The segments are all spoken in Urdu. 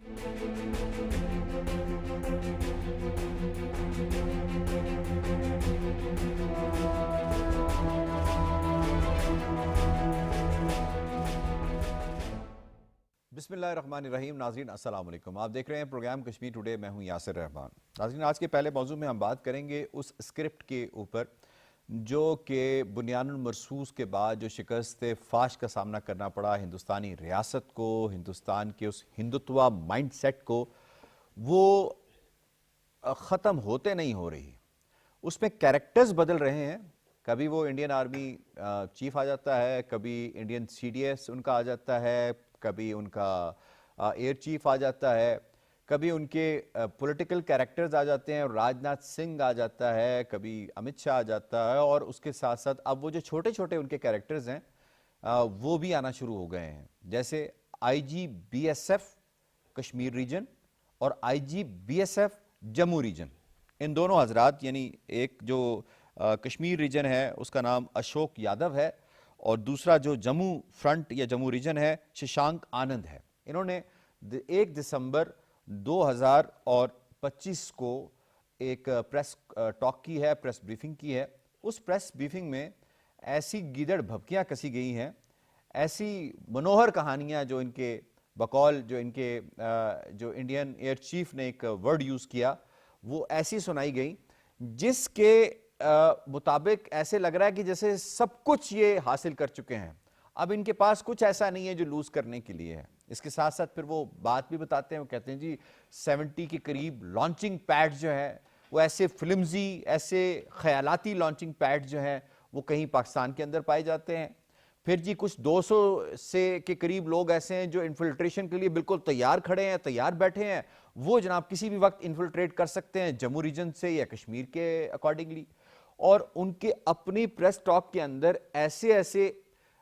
بسم اللہ الرحمن الرحیم. ناظرین السلام علیکم. آپ دیکھ رہے ہیں پروگرام کشمیر ٹوڈے. میں ہوں یاسر رحمان. ناظرین آج کے پہلے موضوع میں ہم بات کریں گے اس اسکرپٹ کے اوپر جو کہ بنیان المرصوص کے بعد جو شکست فاش کا سامنا کرنا پڑا ہندوستانی ریاست کو، ہندوستان کے اس ہندوتوا مائنڈ سیٹ کو، وہ ختم ہوتے نہیں ہو رہی. اس میں کیریکٹرز بدل رہے ہیں. کبھی وہ انڈین آرمی چیف آ جاتا ہے، کبھی انڈین سی ڈی ایس ان کا آ جاتا ہے، کبھی ان کا ایئر چیف آ جاتا ہے، کبھی ان کے پولیٹیکل کیریکٹرز آ جاتے ہیں، راج ناتھ سنگھ آ جاتا ہے، کبھی امت شاہ آ جاتا ہے، اور اس کے ساتھ ساتھ اب وہ جو چھوٹے چھوٹے ان کے کیریکٹرز ہیں وہ بھی آنا شروع ہو گئے ہیں. جیسے I G B S F Kashmir region اور I G B S F Jammu region. ان دونوں حضرات، یعنی ایک جو کشمیر ریجن ہے اس کا نام اشوک یادو ہے، اور دوسرا جو جموں فرنٹ یا جموں ریجن ہے ششانک آنند ہے. انہوں نے 1 دسمبر 2025 کو ایک پریس ٹاک کی ہے، پریس بریفنگ کی ہے. اس پریس بریفنگ میں ایسی گیدڑ بھبکیاں کسی گئی ہیں، ایسی منوہر کہانیاں جو ان کے بقول جو ان کے جو انڈین ایئر چیف نے ایک ورڈ یوز کیا وہ ایسی سنائی گئی جس کے مطابق ایسے لگ رہا ہے کہ جیسے سب کچھ یہ حاصل کر چکے ہیں. اب ان کے پاس کچھ ایسا نہیں ہے جو لوز کرنے کے لیے ہے. اس کے ساتھ ساتھ پھر وہ بات بھی بتاتے ہیں، وہ کہتے ہیں جی 70 کے قریب لانچنگ پیڈ جو ہے وہ ایسے فلمزی، ایسے خیالاتی لانچنگ پیڈ جو ہیں وہ کہیں پاکستان کے اندر پائے جاتے ہیں. پھر جی کچھ 200 سے کے قریب لوگ ایسے ہیں جو انفلٹریشن کے لیے بالکل تیار کھڑے ہیں، تیار بیٹھے ہیں. وہ جناب کسی بھی وقت انفلٹریٹ کر سکتے ہیں جموں ریجن سے یا کشمیر کے اکارڈنگلی. اور ان کے اپنی پریس ٹاک کے اندر ایسے ایسے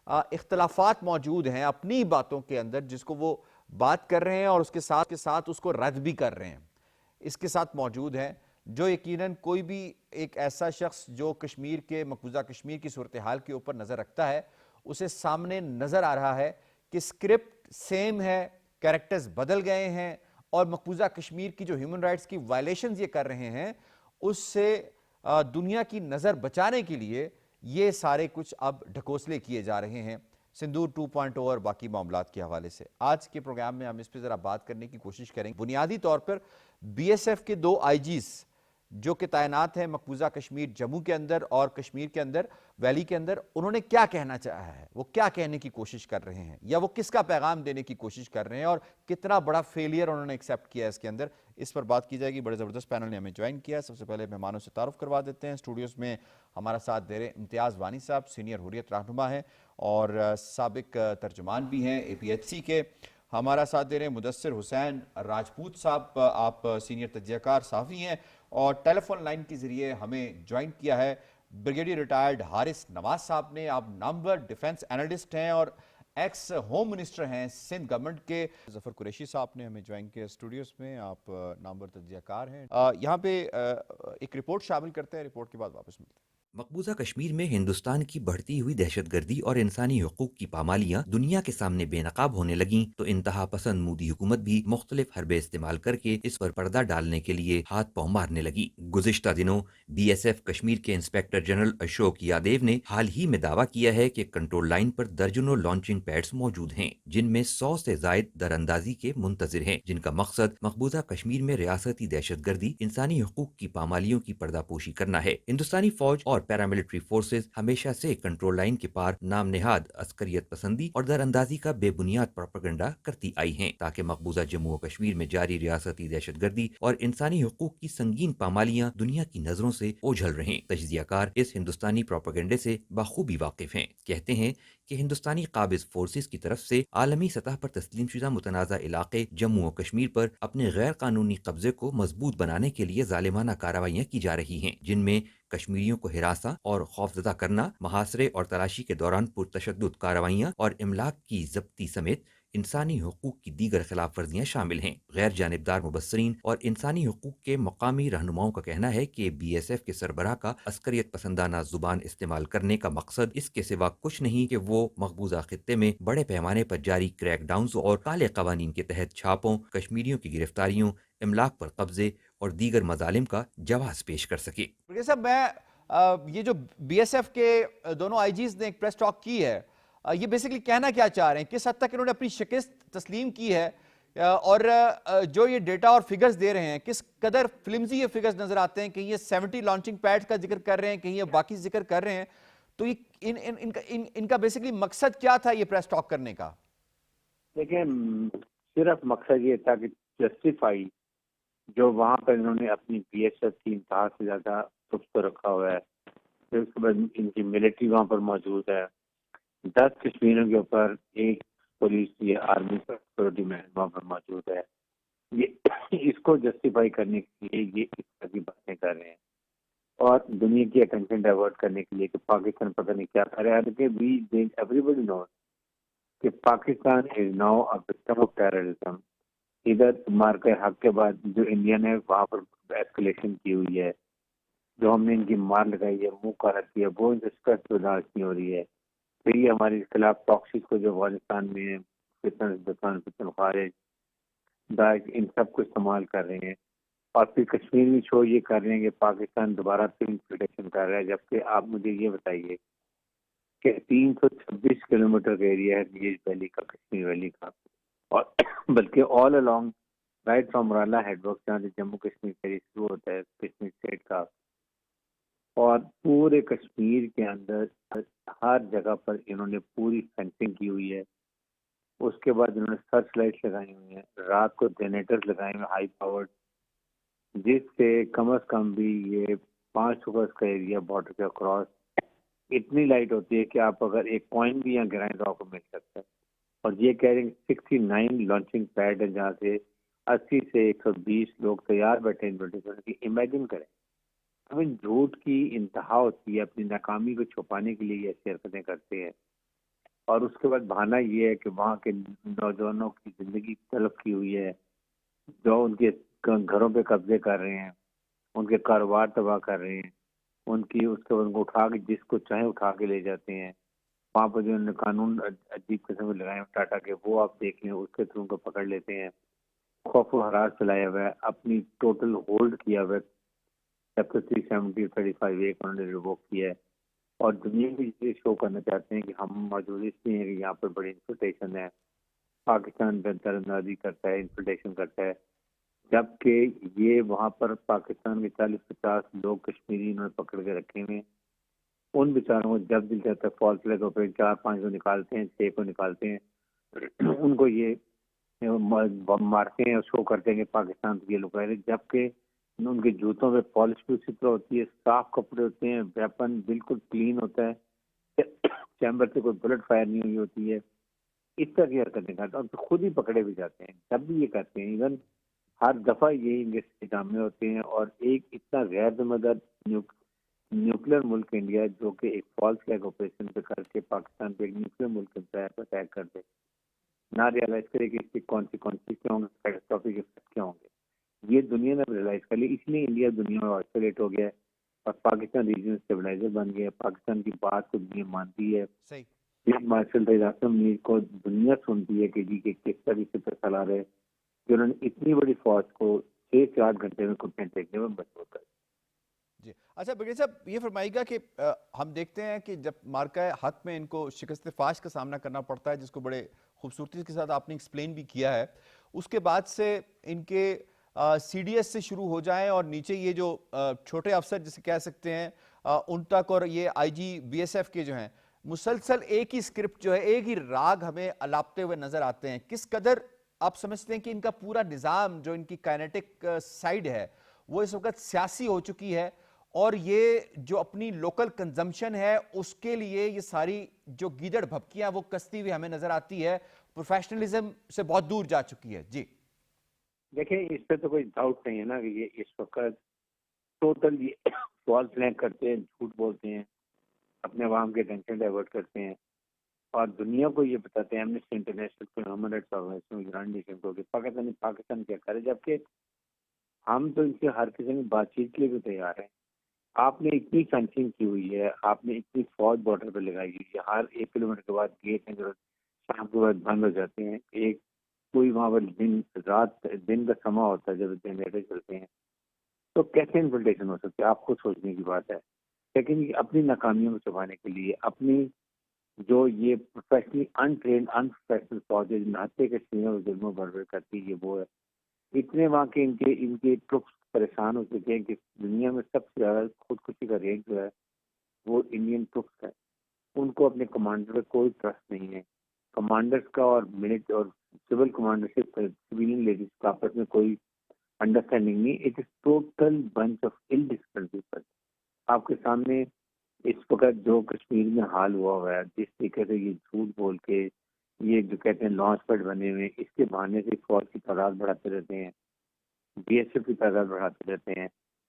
اختلافات موجود ہیں اپنی باتوں کے اندر جس کو وہ بات کر رہے ہیں اور اس کے ساتھ اس کو رد بھی کر رہے ہیں. اس کے ساتھ موجود ہیں جو یقیناً کوئی بھی ایک ایسا شخص جو کشمیر کے مقبوضہ کشمیر کی صورتحال کے اوپر نظر رکھتا ہے اسے سامنے نظر آ رہا ہے کہ اسکرپٹ سیم ہے، کیریکٹرز بدل گئے ہیں، اور مقبوضہ کشمیر کی جو ہیومن رائٹس کی وائلیشنز یہ کر رہے ہیں اس سے دنیا کی نظر بچانے کے لیے یہ سارے کچھ اب ڈھکوسلے کیے جا رہے ہیں سندور 2.0 اور باقی معاملات کے حوالے سے. آج کے پروگرام میں ہم اس پہ ذرا بات کرنے کی کوشش کریں گے. بنیادی طور پر بی ایس ایف کے 2 آئی جیز جو کہ تعینات ہیں مقبوضہ کشمیر جموں کے اندر اور کشمیر کے اندر ویلی کے اندر، انہوں نے کیا کہنا چاہا ہے، وہ کیا کہنے کی کوشش کر رہے ہیں، یا وہ کس کا پیغام دینے کی کوشش کر رہے ہیں، اور کتنا بڑا فیلئر انہوں نے ایکسیپٹ کیا ہے اس کے اندر. اس پر بات کی جائے گی. بڑے زبردست پینل نے ہمیں جوائن کیا. سب سے پہلے مہمانوں سے تعارف کروا دیتے ہیں. اسٹوڈیوز میں ہمارا ساتھ دے رہے امتیاز وانی صاحب، سینئر حریت رہنما ہیں اور سابق ترجمان بھی ہیں اے پی ایچ سی کے. ہمارا ساتھ دے رہے ہیں مدثر حسین راجپوت صاحب، آپ سینئر تجزیہ کار صحافی ہیں. اور ٹیلی فون لائن کے ذریعے ہمیں جوائن کیا ہے بریگیڈیئر ریٹائرڈ حارث نواز صاحب نے. آپ نامور ڈیفنس انالسٹ ہیں اور ایکس ہوم منسٹر ہیں سندھ گورنمنٹ کے. ظفر قریشی صاحب نے ہمیں جوائن کیا اسٹوڈیوز میں. آپ نامور تجزیہ کار ہیں. یہاں پہ ایک رپورٹ شامل کرتے ہیں، رپورٹ کے بعد واپس ملتے ہیں. مقبوضہ کشمیر میں ہندوستان کی بڑھتی ہوئی دہشت گردی اور انسانی حقوق کی پامالیاں دنیا کے سامنے بے نقاب ہونے لگیں تو انتہا پسند مودی حکومت بھی مختلف حربے استعمال کر کے اس پر پردہ ڈالنے کے لیے ہاتھ پاؤں مارنے لگی. گزشتہ دنوں بی ایس ایف کشمیر کے انسپیکٹر جنرل اشوک یادیو نے حال ہی میں دعویٰ کیا ہے کہ کنٹرول لائن پر درجنوں لانچنگ پیڈز موجود ہیں جن میں 100 سے زائد دراندازی کے منتظر ہیں، جن کا مقصد مقبوضہ کشمیر میں ریاستی دہشت گردی، انسانی حقوق کی پامالیوں کی پردہ پوشی کرنا ہے. ہندوستانی فوج اور پیراملٹری فورسز ہمیشہ سے کنٹرول لائن کے پار نام نہاد عسکریت پسندی اور در اندازی کا بے بنیاد پروپیگنڈا کرتی آئی ہیں تاکہ مقبوضہ جموں و کشمیر میں جاری ریاستی دہشت گردی اور انسانی حقوق کی سنگین پامالیاں دنیا کی نظروں سے اوجھل رہیں. تجزیہ کار اس ہندوستانی پروپیگنڈے سے بخوبی واقف ہیں. کہتے ہیں کہ ہندوستانی قابض فورسز کی طرف سے عالمی سطح پر تسلیم شدہ متنازع علاقے جموں و کشمیر پر اپنے غیر قانونی قبضے کو مضبوط بنانے کے لیے ظالمانہ کارروائیاں کی جا رہی ہیں، جن میں کشمیریوں کو ہراساں اور خوفزدہ کرنا، محاصرے اور تلاشی کے دوران پرتشدد کارروائیاں اور املاک کی ضبطی سمیت انسانی حقوق کی دیگر خلاف ورزیاں شامل ہیں۔ غیر جانبدار مبصرین اور انسانی حقوق کے مقامی رہنماؤں کا کہنا ہے کہ بی ایس ایف کے سربراہ کا عسکریت پسندانہ زبان استعمال کرنے کا مقصد اس کے سوا کچھ نہیں کہ وہ مقبوضہ خطے میں بڑے پیمانے پر جاری کریک ڈاؤنز اور کالے قوانین کے تحت چھاپوں، کشمیریوں کی گرفتاریوں، املاک پر قبضے اور دیگر مظالم کا جواز پیش کر سکے۔ صاحب میں یہ جو بی ایس ایف کے دونوں آئی جیز نے ایک پریس ٹاک کی ہے، یہ بیسیکلی کہنا کیا چاہ رہے ہیں؟ کس حد تک انہوں نے اپنی شکست تسلیم کی ہے، اور جو یہ ڈیٹا اور فگرز دے رہے ہیں کس قدر فلمزی یہ فگرز نظر آتے ہیں؟ کہیں یہ 70 لانچنگ پیڈ کا ذکر کر رہے ہیں، کہیں یہ باقی ذکر کر رہے ہیں، تو یہ ان کا بیسیکلی مقصد کیا تھا یہ پریس ٹاک کرنے کا؟ دیکھیں، صرف مقصد یہ تھا کہ جسٹیفائی جو وہاں پر انہوں نے اپنی بی ایس ایف کی انتہا سے زیادہ سست رکھا ہوا ہے، پھر اس کے بعد ان کی ملٹری وہاں پر موجود ہے، 10 کشمیریوں کے اوپر ایک پولیس یا آرمی کا سیکورٹی مین وہاں پر موجود ہے، یہ اس کو جسٹیفائی کرنے کے لیے یہ اس طرح کی باتیں کر رہے ہیں اور دنیا کی اٹینشن ڈائیورٹ کرنے کے لیے کہ پاکستان پتہ نہیں کیا کر رہا ہے۔ ایوری بڈی نوز کہ Pakistan is now a victim of terrorism. ادھر مارکہ حق کے بعد جو انڈیا نے وہاں پر ایسکلیشن کی ہوئی ہے، جو ہم نے ان کی مار لگائی ہے، منہ کالا کیا، وہ ان سے اسٹریس برداشت نہیں ہو رہی ہے۔ پھر یہ ہمارے خلاف ٹاکسک کو جو افغانستان میں ہے، فتن خارج، داعش، ان سب کو استعمال کر رہے ہیں، اور پھر کشمیر میں شو یہ کر رہے ہیں کہ پاکستان دوبارہ سے انفلٹریشن کر رہا ہے، جبکہ آپ مجھے یہ بتائیے کہ 326 کلومیٹر کا ایریا ہے نیز ویلی کا، کشمیر ویلی کا، اور بلکہ آل along رائٹ فرام رالا ہیڈ ورک جہاں سے جموں کشمیر کا ایریا شروع ہوتا ہے کشمیر اسٹیٹ کا، اور پورے کشمیر کے اندر ہر جگہ پر انہوں نے پوری فینسنگ کی ہوئی ہے۔ اس کے بعد انہوں نے سرچ لائٹ لگائی ہوئی ہیں، رات کو جنریٹر لگائے ہوئے ہائی پاورڈ، جس سے کم از کم بھی یہ 5 گز کا ایریا بارڈر کے اکراس اتنی لائٹ ہوتی ہے کہ آپ اگر ایک کوائن بھی یہاں گرائیں تو آپ کو مل سکتا ہے۔ اور یہ کہہ رہے ہیں 69 لانچنگ پیڈ ہے جہاں سے 80 سے 120 لوگ تیار بیٹھے ہیں۔ امیجن کریں، ہمیں جھوٹ کی انتہا ہوتی ہے، اپنی ناکامی کو چھپانے کے لیے یہ ایسی حرکتیں کرتے ہیں، اور اس کے بعد بہانہ یہ ہے کہ وہاں کے نوجوانوں کی زندگی تلف کی ہوئی ہے، جو ان کے گھروں پہ قبضے کر رہے ہیں، ان کے کاروبار تباہ کر رہے ہیں، ان کی اس کے ان کو اٹھا کے جس کو چاہیں اٹھا کے لے جاتے ہیں۔ وہاں پر جو انہوں نے قانون عجیب قسم کے لگائے ہیں ٹاٹا کے، وہ آپ دیکھ لیں، اس کے تھرو ان کو پکڑ لیتے ہیں، خوف و حراس پھیلایا ہوا ہے، اپنی ٹوٹل ہولڈ کیا ہوا ہے، چیپٹر 370 35 ایک انہوں نے ریووک کیا ہے، اور دنیا میں یہ شو کرنا چاہتے ہیں کہ ہم موجود اس لیے ہیں کہ یہاں پر بڑی انفلٹریشن ہے، پاکستان در اندازی کرتا ہے، انفلٹریشن کرتا ہے، جبکہ یہ وہاں پر پاکستان کے 40-50 لوگ کشمیری انہوں نے پکڑ کے رکھے ہوئے ہیں۔ ان بیچاروں کو جب دل چاہتا ہے فالس فلیگ پہ 4-5 کو نکالتے ہیں، 6 کو نکالتے ہیں، ان کو یہ مارتے ہیں اور شو کرتے ہیں کہ پاکستان سے یہ لوگ رہے، جبکہ ان کے جوتوں پہ پالش بھی اسی طرح ہوتی ہے، صاف کپڑے ہوتے ہیں، ویپن بالکل کلین ہوتا ہے، چیمبر سے کوئی بلٹ فائر نہیں ہوئی ہوتی ہے، اس طرح کی حرکتیں کرتے ہیں، اور خود ہی پکڑے بھی جاتے ہیں جب بھی یہ کرتے ہیں۔ ایون ہر دفعہ یہی انگام ہوتے ہیں، اور ایک اتنا غیر ذمہ دار نیوکلیر ملک انڈیا جو کہ ایک فالس فلیگ آپریشن پہ کر کے پاکستان پہ ایک نیوکلیر ملک پر اٹیک کر دے، نہ ریئلائز کرے کہ اس کی کانسیکوینسز کیا ہوں گے، کیٹاسٹروفک افیکٹ کیا ہوں گے، یہ دنیا نے ریئلائز کر لی، اس لیے انڈیا دنیا میں آئسولیٹ ہو گیا ہے، اور پاکستان ریجنل اسٹیبلائزر بن گیا ہے، پاکستان کی بات کو دنیا مانتی ہے، صحیح۔ فیلڈ مارشل رئیس اعظم کو دنیا سنتی ہے کہ جی کہ کس طریقے سے چلا رہے، کہ انہوں نے اتنی بڑی فوج کو 6 سے 8 گھنٹے میں کٹنے ٹیکنے میں مجبور کر۔ جی اچھا بگڑی صاحب، یہ فرمائیے گا کہ ہم دیکھتے ہیں کہ جب مارکہ حق میں ان کو شکست فاش کا سامنا کرنا پڑتا ہے، جس کو بڑے خوبصورتی کے ساتھ آپ نے ایکسپلین بھی کیا ہے، اس کے بعد سے ان کے سی ڈی ایس سے شروع ہو جائیں اور نیچے یہ جو چھوٹے افسر جسے کہہ سکتے ہیں ان تک، اور یہ آئی جی بی ایس ایف کے جو ہیں، مسلسل ایک ہی اسکرپٹ جو ہے، ایک ہی راگ ہمیں الاپتے ہوئے نظر آتے ہیں۔ کس قدر آپ سمجھتے ہیں کہ ان کا پورا نظام جو ان کی کائنیٹک سائیڈ ہے وہ اس وقت سیاسی ہو چکی ہے، اور یہ جو اپنی لوکل کنزمپشن ہے اس کے لیے یہ ساری جو گیدڑ بھپکیاں وہ کستی ہوئی ہمیں نظر آتی ہے، پروفیشنلزم سے بہت دور جا چکی ہے؟ جی دیکھیں، اس پہ تو کوئی ڈاؤٹ نہیں ہے نا کہ یہ اس وقت ٹوٹل یہ فالس فلیگ کرتے ہیں، جھوٹ بولتے ہیں، اپنے عوام کے ٹینشن ڈائیورٹ کرتے ہیں، اور دنیا کو یہ بتاتے ہیں ایمنسٹی انٹرنیشنل کو, human rights organisation, United Nation کو, کہ پاکستان کیا کرے, جبکہ ہم تو ان سے ہر قسم کی بات چیت کے لیے بھی تیار ہیں. آپ نے اتنی فینسنگ کی ہوئی ہے, آپ نے اتنی فوج بارڈر پہ لگائی ہوئی ہے, ہر 1 کلومیٹر کے بعد گیٹ ہیں جو شام کے بعد بند ہو جاتے ہیں. ایک کوئی وہاں پر دن کا سما ہوتا ہے جب جنریٹر چلتے ہیں, تو کیسے انفلٹریشن ہو سکتی ہے؟ آپ خود سوچنے کی بات ہے. لیکن اپنی ناکامیوں کو چھپانے کے لیے اپنی جو یہ پروفیشنلی انٹرینڈ انپروفیشنل فوجیں نہتے کے سینوں اور ظلموں بربر کرتی ہے, وہ ہے اتنے وہاں کے ان کے ٹرکس پریشان ہو چکے ہیں کہ دنیا میں سب سے زیادہ خودکشی کا ریٹ جو ہے وہ انڈین ٹرکس ہے. ان کو اپنے کمانڈر پہ کوئی ٹرسٹ نہیں ہے. کمانڈرز کا اور ملٹ اور سول کمانڈرشپ سویلین لیڈیز کا آپس میں کوئی انڈرسٹینڈنگ نہیں. It is total bunch of ال ڈسپلن پیپل. آپ کے سامنے اس وقت جو کشمیر میں حال ہوا ہے, جس طریقے سے یہ جھوٹ بول کے یہ جو کہتے ہیں لانچ پیڈ بنے ہوئے, اس کے بہانے سے فوج کی تعداد بڑھاتے رہتے ہیں, بی ایس ایف کی تعداد بڑھاتے رہتے ہیں,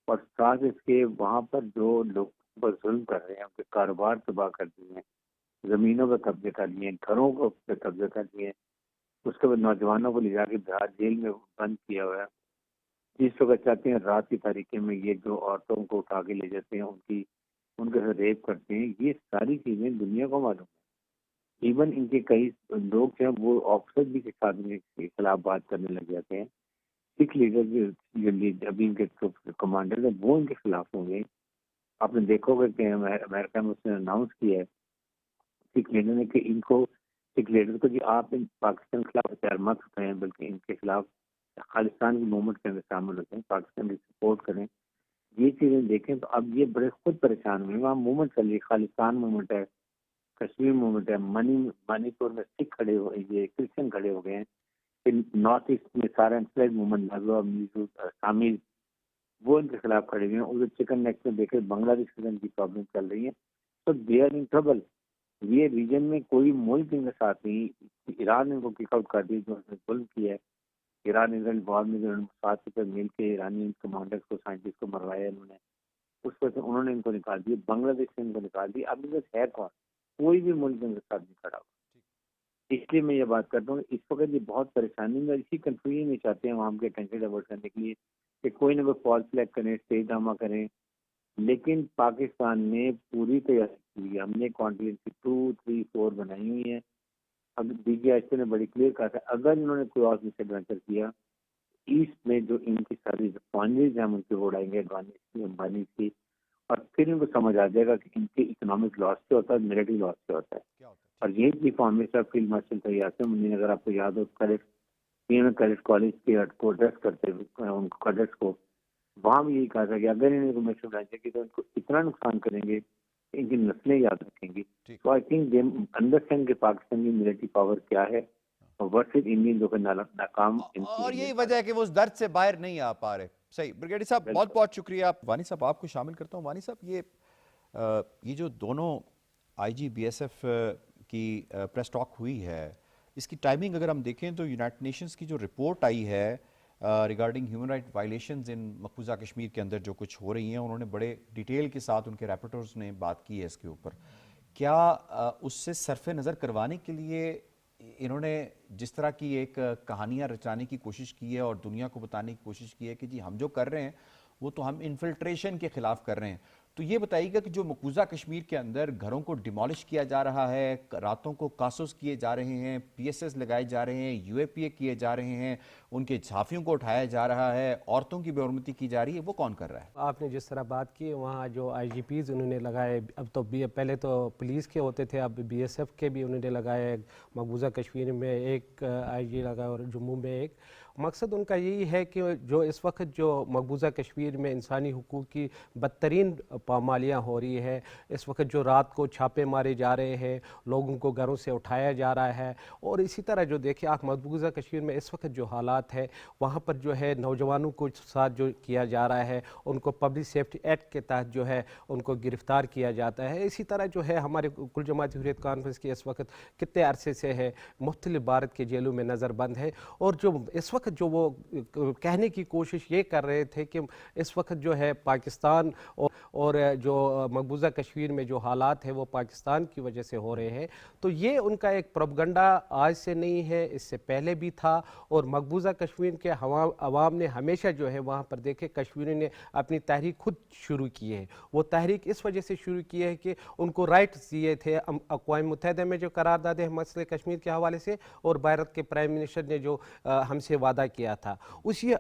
اور ساتھ اس کے وہاں پر جو لوگ پر ظلم کر رہے ہیں, ان کے کاروبار تباہ کر دیے ہیں, زمینوں پہ قبضے کر لیے ہیں, گھروں کو پہ قبضے کر لیے ہیں, اس کے بعد نوجوانوں کو لے جا کے بہار جیل میں بند کیا ہوا ہے. جس وقت چاہتے ہیں رات کی تاریکی میں یہ جو عورتوں کو اٹھا کے لے جاتے ہیں, ان کے ساتھ ریپ کرتے ہیں. یہ ساری چیزیں دنیا کو معلوم ہے. ایون ان کے کئی لوگ جو ہیں وہ آفیسر بھی کے ساتھ ان کے خلاف بات کرنے لگ جاتے ہیں. سکھ لیڈر بھی ابھی ان کے کمانڈر ہیں وہ ان کے خلاف ہوں گے. آپ نے دیکھو گے کہ امریکہ میں اس نے اناؤنس کیا ہے سکھ لیڈر نے کہ ان کو سکھ لیڈر کو, جی آپ پاکستان کے خلاف ہتھیار مت اٹھائیں بلکہ ان کے خلاف خالصتان کی موومنٹ کے اندر شامل ہوتے ہیں, پاکستان کی سپورٹ کریں. یہ چیزیں دیکھیں تو اب یہ بڑے خود پریشان ہوئے. وہاں موومنٹ چل رہی ہے, خالصتان موومنٹ ہے, کشمیر موومنٹ ہے, منی پور میں سکھ کھڑے ہوئے, یہ کرسچن کھڑے ہو گئے ہیں. پھر نارتھ ایسٹ میں سارا انفلائٹ موومنٹ شامل وہ ان کے خلاف کھڑے ہوئے ہیں. ادھر چکن نیک میں دیکھے بنگلہ دیش کے کی پرابلم چل رہی ہے. تو دے آر ان ٹربل. یہ ریجن میں کوئی ملک ان کے ساتھ نہیں. ایران نے ان کو کک آؤٹ کر دی جو انہوں نے ظلم کیا ہے. ایران انگلینڈ وار میں جو ساتھ پر مل کے ایرانی کمانڈرز کو سائنٹسٹ کو مروایا انہوں نے, اس پر سے انہوں نے ان کو نکال دیا, بنگلہ دیش سے ان کو نکال دیا. اب ان کا ہے کون؟ کوئی بھی ملک ان کے ساتھ نہیں کھڑا ہوا. اس لیے میں یہ بات کرتا ہوں اس وقت یہ بہت پریشانی میں اسی کنفیوژن میں چاہتے ہیں وہاں کے اٹینشن ڈائیورٹ کرنے کے لیے کہ کوئی نہ کوئی فال فلیگ کریں, اسٹیج ڈرامہ کریں. لیکن پاکستان نے پوری تیاری کی. ہم نے کانٹیننسی 2, 3, 4 بنائی ہوئی ہیں. اب ڈی جی ایس نے بڑی کلیئر کہا تھا اگر انہوں نے کوئی اور مس ایڈوینچر کیا ایسٹ میں جو ان کی ساری ریفائنریز ہیں ہم ان سے اڑائیں گے امبانی کی, اور پھر ان کو سمجھ آ جائے گا کہ ان کے اکنامک لاس سے ہوتا ہے, ملٹری لاس سے ہوتا ہے. اور یہی کی فارم صاحب فیلڈ مارشل تھے یاسر منی, اگر آپ کو یاد ہو کیڈٹ کالج کے کو ایڈریس کرتے ان کیڈٹس کو, وہاں بھی یہی کہا تھا کہ اگر انہوں نے مس ایڈوینچر کی تو ان کو اتنا نقصان کریں گے کہ ان کی نسلیں یاد رکھیں گی. تو آئی تھنک دے انڈرسٹینڈ کہ پاکستان کی ملٹری پاور کیا ہے اور ورسز انڈین جو کہ ناکام. اور یہی وجہ ہے کہ وہ اس درد سے باہر نہیں آ پا رہے. صحیح بریگیڈیئر صاحب, بہت بہت شکریہ. وانی صاحب آپ کو شامل کرتا ہوں. وانی صاحب, یہ جو دونوں آئی جی بی ایس ایف کی پریس ٹاک ہوئی ہے, اس کی ٹائمنگ اگر ہم دیکھیں تو یونائٹڈ نیشنز کی جو رپورٹ آئی ہے ریگارڈنگ ہیومن رائٹ وائلیشنز ان مقبوضہ کشمیر کے اندر جو کچھ ہو رہی ہیں, انہوں نے بڑے ڈیٹیل کے ساتھ ان کے ریپورٹرز نے بات کی ہے اس کے اوپر. کیا اس سے صرف نظر کروانے کے لیے انہوں نے جس طرح کی ایک کہانیاں رچانے کی کوشش کی ہے اور دنیا کو بتانے کی کوشش کی ہے کہ جی ہم جو کر رہے ہیں وہ تو ہم انفلٹریشن کے خلاف کر رہے ہیں, تو یہ بتائیے گا کہ جو مقبوضہ کشمیر کے اندر گھروں کو ڈیمالش کیا جا رہا ہے, راتوں کو کاسوس کیے جا رہے ہیں, پی ایس ایس لگائے جا رہے ہیں, یو اے پی اے کیے جا رہے ہیں, ان کے صحافیوں کو اٹھایا جا رہا ہے, عورتوں کی بے حرمتی کی جا رہی ہے, وہ کون کر رہا ہے؟ آپ نے جس طرح بات کی وہاں جو آئی جی پیز انہوں نے لگائے, اب تو پہلے تو پولیس کے ہوتے تھے, اب بی ایس ایف کے بھی انہوں نے لگائے. مقبوضہ کشمیر میں ایک آئی جی لگا اور جموں میں ایک. مقصد ان کا یہی ہے کہ جو اس وقت جو مقبوضہ کشمیر میں انسانی حقوق کی بدترین پامالیاں ہو رہی ہے, اس وقت جو رات کو چھاپے مارے جا رہے ہیں, لوگوں کو گھروں سے اٹھایا جا رہا ہے, اور اسی طرح جو دیکھیں آپ مقبوضہ کشمیر میں اس وقت جو حالات ہے وہاں پر جو ہے نوجوانوں کو ساتھ جو کیا جا رہا ہے, ان کو پبلک سیفٹی ایکٹ کے تحت جو ہے ان کو گرفتار کیا جاتا ہے. اسی طرح جو ہے ہمارے کل جماعت حریت کانفرنس کی اس وقت کتنے عرصے سے ہے مختلف بھارت کے جیلوں میں نظر بند ہے, اور جو اس وقت جو وہ کہنے کی کوشش یہ کر رہے تھے کہ اس وقت جو ہے پاکستان اور جو مقبوضہ کشمیر میں جو حالات ہیں وہ پاکستان کی وجہ سے ہو رہے ہیں، تو یہ ان کا ایک پروپیگنڈا آج سے نہیں ہے، اس سے پہلے بھی تھا. اور مقبوضہ کشمیر کے عوام نے ہمیشہ جو ہے وہاں پر دیکھے کشمیری نے اپنی تحریک خود شروع کی ہے. وہ تحریک اس وجہ سے شروع کی ہے کہ ان کو رائٹس دیے تھے اقوام متحدہ میں جو قرارداد ہے مسئلے کشمیر کے حوالے سے، اور بھارت کے پرائم منسٹر نے جو ہم سے وعدہ کیا تھا، اسی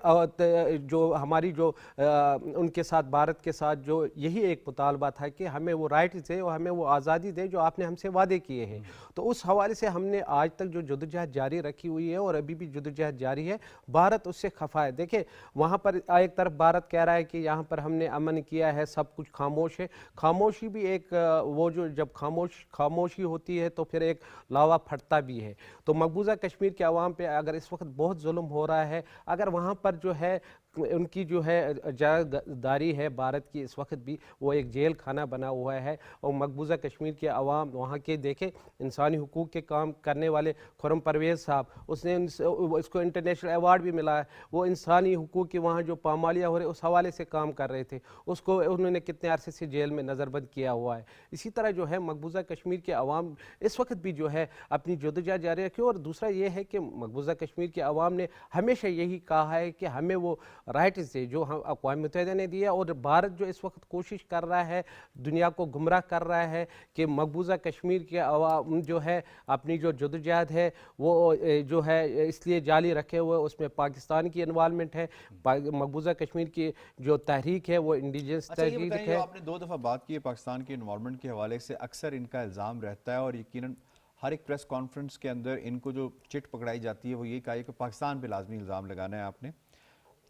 جو ہماری جو ان کے ساتھ بھارت کے ساتھ جو یہی ایک مطالبہ تھا کہ ہمیں وہ رائٹس دے اور ہمیں وہ آزادی دے جو آپ نے ہم سے وعدے کیے ہیں. تو اس حوالے سے ہم نے آج تک جو جدوجہد جاری رکھی ہوئی ہے اور ابھی بھی جدوجہد جاری ہے. بھارت اس سے خفا ہے. دیکھیں وہاں پر ایک طرف بھارت کہہ رہا ہے کہ یہاں پر ہم نے امن کیا ہے، سب کچھ خاموش ہے. خاموشی بھی ایک وہ جو جب خاموشی ہوتی ہے تو پھر ایک لاوا پھٹتا بھی ہے. تو مقبوضہ کشمیر کے عوام پہ اگر اس وقت بہت ظلم ہو رہا ہے، اگر وہاں پر جو ہے ان کی جو ہے جاگیرداری ہے بھارت کی اس وقت بھی، وہ ایک جیل خانہ بنا ہوا ہے. اور مقبوضہ کشمیر کے عوام وہاں کے دیکھیں انسانی حقوق کے کام کرنے والے خرم پرویز صاحب، اس کو انٹرنیشنل ایوارڈ بھی ملا ہے. وہ انسانی حقوق کی وہاں جو پامالیاں ہو رہے اس حوالے سے کام کر رہے تھے، اس کو انہوں نے کتنے عرصے سے جیل میں نظر بند کیا ہوا ہے. اسی طرح جو ہے مقبوضہ کشمیر کے عوام اس وقت بھی جو ہے اپنی جدوجہد جاری رکھی. اور دوسرا یہ ہے کہ مقبوضہ کشمیر کے عوام نے ہمیشہ یہی کہا ہے کہ ہمیں وہ رائٹس دے جو اقوام متحدہ نے دیا. اور بھارت جو اس وقت کوشش کر رہا ہے، دنیا کو گمراہ کر رہا ہے کہ مقبوضہ کشمیر کے عوام جو ہے اپنی جو جدوجہد ہے وہ جو ہے اس لیے جاری رکھے ہوئے، اس میں پاکستان کی انوالومنٹ ہے. مقبوضہ کشمیر کی جو تحریک ہے وہ انڈیجنس تحریک ہے. آپ نے 2 دفعہ بات کی ہے پاکستان کی انوالومنٹ کے حوالے سے، اکثر ان کا الزام رہتا ہے اور یقیناً ہر ایک پریس کانفرنس کے اندر ان کو جو چٹ پکڑائی جاتی ہے وہ یہ کہا ہے کہ پاکستان پہ لازمی الزام لگانا ہے آپ نے.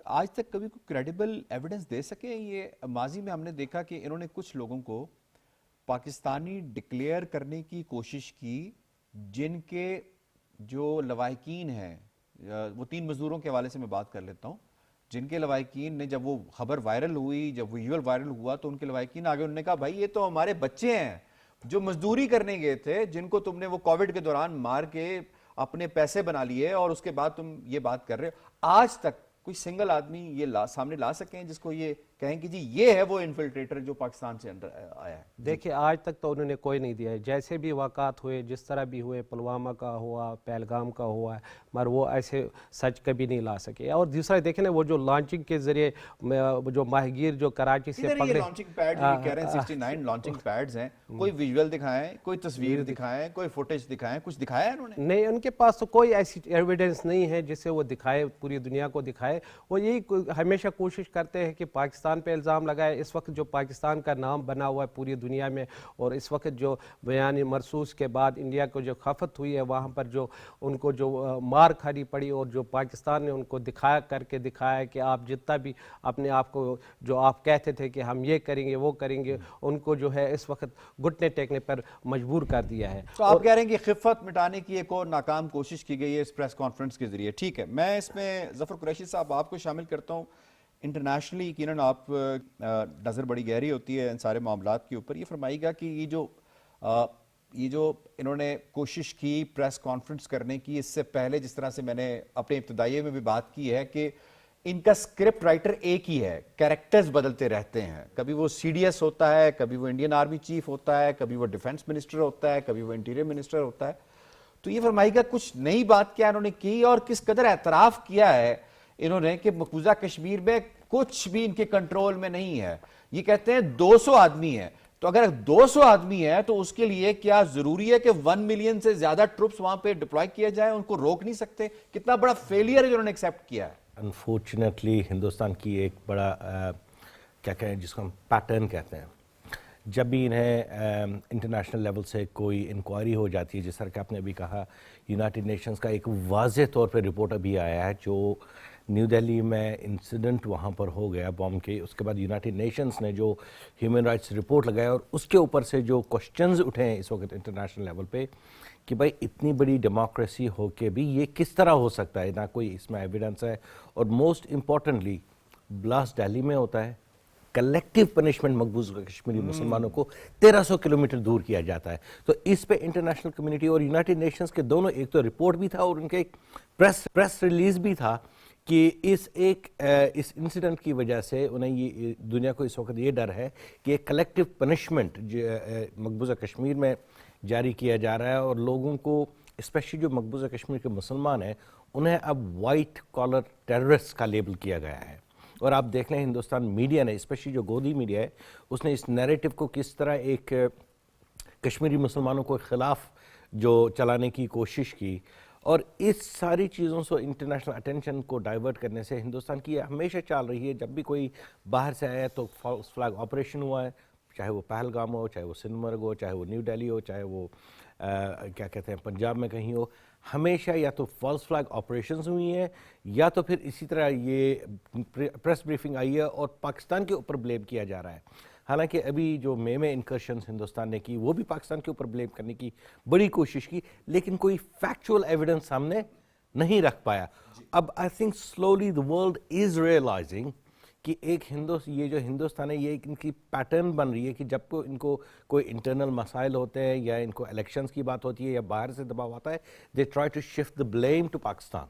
آج تک کبھی کوئی کریڈیبل ایویڈنس دے سکے؟ یہ ماضی میں ہم نے دیکھا کہ انہوں نے کچھ لوگوں کو پاکستانی ڈکلیئر کرنے کی کوشش کی جن کے جو لواحقین ہیں، وہ 3 مزدوروں کے حوالے سے میں بات کر لیتا ہوں، جن کے لواحقین نے جب وہ خبر وائرل ہوئی، جب ویژول وائرل ہوا تو ان کے لواحقین آگے انہوں نے کہا بھائی یہ تو ہمارے بچے ہیں جو مزدوری کرنے گئے تھے، جن کو تم نے وہ کووڈ کے دوران مار کے اپنے پیسے بنا لیے اور اس کے بعد تم یہ بات کر رہے ہو. آج تک کوئی سنگل آدمی یہ سامنے لا سکیں جس کو یہ کہیں کہ جی یہ ہے وہ انفلٹریٹر جو پاکستان سے اندر آیا ہے؟ دیکھیں آج تک تو انہوں نے کوئی نہیں دیا ہے. جیسے بھی واقعات ہوئے، جس طرح بھی ہوئے، پلوامہ کا ہوا، پہلگام کا ہوا ہے، مگر وہ ایسے سچ کبھی نہیں لا سکے. اور دوسرا دیکھیں نا وہ جو لانچنگ کے ذریعے جو ماہی گیر جو کراچی سے یہ لانچنگ پیڈ جو کہہ رہے ہیں 69 لانچنگ پیڈز ہیں، کوئی ویژول دکھائیں، کوئی تصویر دکھائیں، کوئی فوٹیج دکھائیں، کچھ دکھایا انہوں نے؟ نہیں، ان کے پاس تو کوئی ایسی ایویڈنس نہیں ہے جسے وہ دکھائے، پوری دنیا کو دکھائے. وہ یہی ہمیشہ کوشش کرتے ہیں کہ پاکستان پہ الزام لگائے. اس وقت جو پاکستان کا نام بنا ہوا ہے پوری دنیا میں، اور اس وقت جو بیان مرسوس کے بعد انڈیا کو جو خفت ہوئی ہے وہاں پر جو ان کو جو مار کھانی پڑی، اور جو پاکستان نے ان کو دکھایا کہ آپ جتنا بھی اپنے آپ کو جو آپ کہتے تھے کہ ہم یہ کریں گے وہ کریں گے، ان کو جو ہے اس وقت گھٹنے ٹیکنے پر مجبور کر دیا ہے. تو آپ کہہ رہے ہیں کہ خفت مٹانے کی ایک اور ناکام کوشش کی گئی ہے اس پریس کانفرنس کے ذریعے. ٹھیک ہے، میں اس میں ظفر قریشی صاحب آپ کو شامل کرتا ہوں. انٹرنیشنلی یقیناً آپ نظر بڑی گہری ہوتی ہے ان سارے معاملات کے اوپر. یہ فرمائیے گا کہ یہ جو انہوں نے کوشش کی پریس کانفرنس کرنے کی، اس سے پہلے جس طرح سے میں نے اپنے ابتدائیے میں بھی بات کی ہے کہ ان کا اسکرپٹ رائٹر ایک ہی ہے، کیریکٹرز بدلتے رہتے ہیں. کبھی وہ سی ڈی ایس ہوتا ہے، کبھی وہ انڈین آرمی چیف ہوتا ہے، کبھی وہ ڈیفنس منسٹر ہوتا ہے، کبھی وہ انٹیریئر منسٹر ہوتا ہے. تو یہ فرمائیے گا کچھ نئی بات کیا انہوں نے کی اور کس قدر اعتراف کیا ہے انہوں نے کہ مقبوضہ کشمیر میں کچھ بھی ان کے کنٹرول میں نہیں ہے. یہ کہتے ہیں 200 آدمی ہیں، تو اگر 200 آدمی ہے تو اس کے لیے کیا ضروری ہے کہ 1 ملین سے زیادہ ٹروپس وہاں پہ ڈپلوائے کیا جائے؟ ان کو روک نہیں سکتے؟ کتنا بڑا فیلئر ہے جو انہوں نے ایکسیپٹ کیا ہے. انفارچونیٹلی ہندوستان کی ایک بڑا کیا کہیں جس کو ہم پیٹرن کہتے ہیں، جب بھی انہیں انٹرنیشنل لیول سے کوئی انکوائری ہو جاتی ہے، جس طرح کہ آپ نے ابھی کہا یونائٹڈ نیشنز کا ایک واضح طور پہ رپورٹ ابھی آیا ہے جو نیو دہلی میں انسیڈنٹ وہاں پر ہو گیا بام کے، اس کے بعد یونائٹڈ نیشنز نے جو ہیومن رائٹس رپورٹ لگایا اور اس کے اوپر سے جو کوشچنز اٹھے ہیں اس وقت انٹرنیشنل لیول پہ کہ بھائی اتنی بڑی ڈیموکریسی ہو کے بھی یہ کس طرح ہو سکتا ہے، نہ کوئی اس میں ایویڈنس ہے. اور موسٹ امپورٹنٹلی بلاسٹ دہلی میں ہوتا ہے، کلیکٹیو پنشمنٹ مقبوضہ کشمیری مسلمانوں کو 1300 کلومیٹر دور کیا جاتا ہے. تو اس پہ انٹرنیشنل کمیونٹی اور یونائٹڈ نیشنز کے دونوں، ایک تو رپورٹ بھی تھا اور ان کے ایک پریس ریلیز بھی تھا، کہ اس انسیڈنٹ کی وجہ سے انہیں یہ دنیا کو اس وقت یہ ڈر ہے کہ ایک کلیکٹیو پنشمنٹ مقبوضہ کشمیر میں جاری کیا جا رہا ہے، اور لوگوں کو اسپیشلی جو مقبوضہ کشمیر کے مسلمان ہیں انہیں اب وائٹ کالر ٹیررسٹ کا لیبل کیا گیا ہے۔ اور آپ دیکھ لیں ہندوستان میڈیا نے، اسپیشلی جو گودی میڈیا ہے، اس نے اس نیریٹو کو کس طرح ایک کشمیری مسلمانوں کو خلاف جو چلانے کی کوشش کی، اور اس ساری چیزوں سے انٹرنیشنل اٹینشن کو ڈائیورٹ کرنے سے ہندوستان کی یہ ہمیشہ چال رہی ہے، جب بھی کوئی باہر سے آیا تو فالس فلیگ آپریشن ہوا ہے، چاہے وہ پہلگام ہو، چاہے وہ سندھ مرگ ہو، چاہے وہ نیو دہلی ہو، چاہے وہ کیا کہتے ہیں پنجاب میں کہیں ہو، ہمیشہ یا تو فالس فلیگ آپریشنز ہوئی ہیں یا تو پھر اسی طرح یہ پریس بریفنگ آئی ہے اور پاکستان کے اوپر بلیم کیا جا رہا ہے۔ حالانکہ ابھی جو میں انکرشنز ہندوستان نے کی وہ بھی پاکستان کے اوپر بلیم کرنے کی بڑی کوشش کی، لیکن کوئی فیکچول ایویڈنس سامنے نہیں رکھ پایا۔ اب I think slowly the world is realising کہ یہ جو ہندوستان ہے یہ ان کی پیٹرن بن رہی ہے کہ جب کو ان کو کوئی انٹرنل مسائل ہوتے ہیں یا ان کو الیکشنز کی بات ہوتی ہے یا باہر سے دباؤ آتا ہے، they try to shift the blame to Pakistan,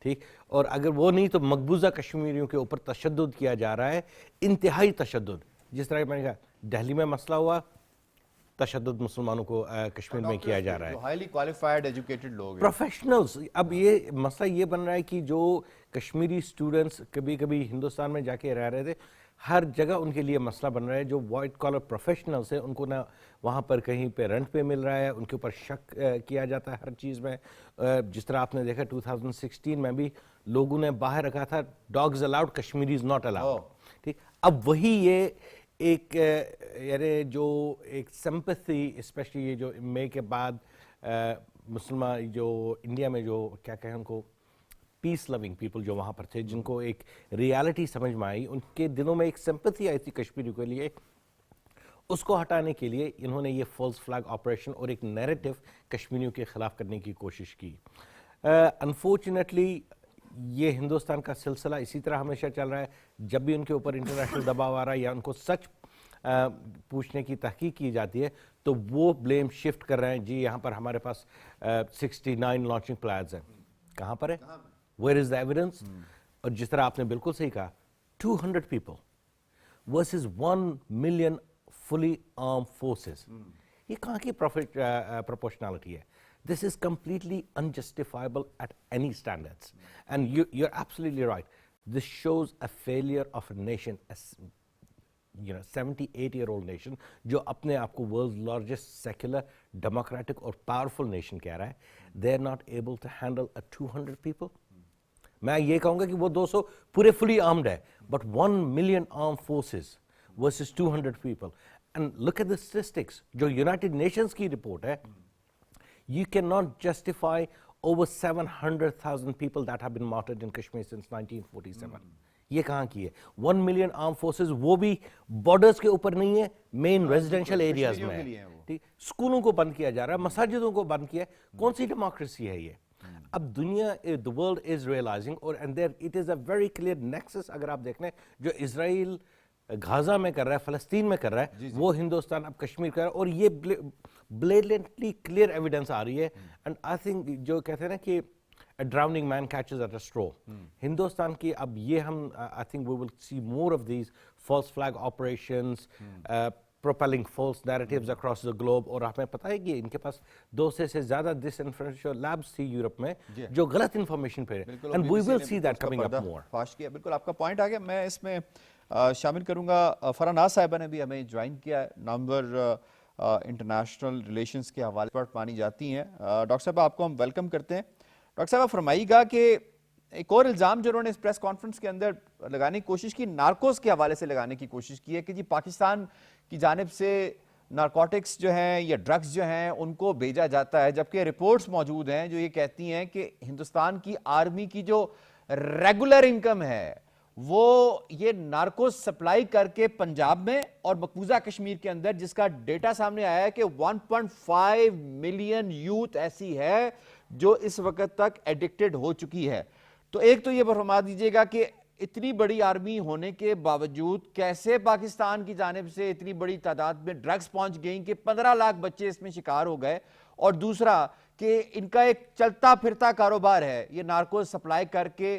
ٹھیک، اور اگر وہ نہیں تو مقبوضہ کشمیریوں کے اوپر تشدد کیا جا رہا ہے، انتہائی تشدد، جس طرح کہ میں نے کہا دہلی میں مسئلہ ہوا، تشدد مسلمانوں کو کشمیر میں کیا جا رہا ہے، جو ہائیلی کوالیفائڈ ایجوکیٹڈ لوگ ہیں، پروفیشنلز۔ اب یہ مسئلہ یہ بن رہا ہے کہ جو کشمیری سٹوڈنٹس کبھی ہندوستان میں جا کے رہ رہے تھے، ہر جگہ ان کے لیے مسئلہ بن رہا ہے، جو وائٹ کالر پروفیشنلز ہیں ان کو نہ وہاں پر کہیں پہ رینٹ پہ مل رہا ہے، ان کے اوپر شک کیا جاتا ہے ہر چیز میں۔ جس طرح آپ نے دیکھا 2016 میں بھی لوگوں نے باہر رکھا تھا dogs allowed Kashmiris not allowed, ٹھیک، اب وہی یہ ایک یعنی جو ایک سمپتھی، اسپیشلی یہ جو مئی کے بعد مسلمان جو انڈیا میں جو کیا کہیں ان کو پیس لوننگ پیپل جو وہاں پر تھے، جن کو ایک ریالٹی سمجھ میں آئی، ان کے دلوں میں ایک سمپتھی آئی تھی کشمیری کے لیے، اس کو ہٹانے کے لیے انہوں نے یہ فالس فلیگ آپریشن اور ایک نیریٹو کشمیریوں کے خلاف کرنے کی کوشش کی۔ انفارچونیٹلی یہ ہندوستان کا سلسلہ اسی طرح ہمیشہ چل رہا ہے، جب بھی ان کے اوپر انٹرنیشنل دباؤ آ رہا ہے یا ان کو سچ پوچھنے کی تحقیق کی جاتی ہے تو وہ بلیم شفٹ کر رہے ہیں، جی یہاں پر ہمارے پاس 69 لانچنگ پلیڈز ہیں، کہاں پر ہے؟ Where is the evidence? اور جس طرح آپ نے بالکل صحیح کہا 200 پیپل ورسز 1 ملین فلی آرم فورسز، یہ کہاں کی پروپورشنالٹی ہے؟ This is completely unjustifiable at any standards. And you're absolutely right. This shows a failure of a nation, a 78-year-old nation, جو اپنے آپ کو world's largest secular, democratic اور powerful nation کہہ رہا ہے. They're not able to handle a 200 people. میں یہ کہوں گا کہ وہ 200 پورے fully armed ہے, but 1 million armed forces versus 200 people. And look at the statistics. جو United Nations کی رپورٹ ہے, you cannot justify over 700,000 people that have been martyred in Kashmir since 1947. یہ کہاں کی ہے؟ 1 million armed forces, وہ بھی بارڈرز کے اوپر نہیں ہے, مین ریزیڈینشل ایریاز میں ہے. اسکولوں کو بند کیا جا رہا ہے, مساجدوں کو بند کیا ہے. کون سی ڈیموکریسی ہے یہ؟ اب دنیا, the world is realizing, and there it is a very clear nexus. اگر آپ دیکھ لیں جو اسرائیل غازہ میں کر رہا ہے, فلسطین میں کر رہا ہے, وہ ہندوستان اب کشمیر کر رہا ہے, اور یہ بلیٹنٹلی کلیئر ایویڈنس آ رہی ہے. اینڈ آئی تھنک جو کہتے ہیں نا کہ a drowning man catches at a straw. Hindustan کی اب یہ ہم I think we will see more of these false flag operations, propelling false narratives across the globe. اور ہمیں پتہ ہے کہ ان کے پاس 200 سے زیادہ ڈس انفارمیشن لیبس تھی یورپ میں جو غلط انفارمیشن پہ رہے. And we will see that coming up more. فاش کیا, بالکل آپ کا پوائنٹ آ گیا. میں اس میں شامل کروں گا فرح ناز صاحبہ نے بھی ہمیں جوائن کیا ہے, نامور انٹرنیشنل ریلیشنز کے حوالے پر مانی جاتی ہیں. ڈاکٹر صاحب آپ کو ہم ویلکم کرتے ہیں. ڈاکٹر صاحب فرمائیے گا کہ ایک اور الزام جو انہوں نے اس پریس کانفرنس کے اندر لگانے کی کوشش کی, نارکوز کے حوالے سے لگانے کی کوشش کی ہے کہ جی پاکستان کی جانب سے نارکوٹکس جو ہیں یا ڈرگز جو ہیں ان کو بھیجا جاتا ہے, جبکہ رپورٹس موجود ہیں جو یہ کہتی ہیں کہ ہندوستان کی آرمی کی جو ریگولر انکم ہے وہ یہ نارکوز سپلائی کر کے پنجاب میں اور مقبوضہ کشمیر کے اندر, جس کا ڈیٹا سامنے آیا ہے کہ 1.5 ملین یوتھ ایسی ہے جو اس وقت تک ایڈکٹڈ ہو چکی ہے. تو ایک تو یہ فرما دیجئے گا کہ اتنی بڑی آرمی ہونے کے باوجود کیسے پاکستان کی جانب سے اتنی بڑی تعداد میں ڈرگز پہنچ گئیں کہ 15 لاکھ بچے اس میں شکار ہو گئے, اور دوسرا کہ ان کا ایک چلتا پھرتا کاروبار ہے یہ نارکوز سپلائی کر کے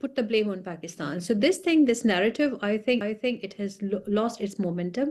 put the blame on Pakistan. So this narrative, I think it has lost its momentum.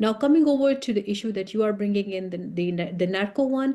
Now coming over to the issue that you are bringing in, the narco one,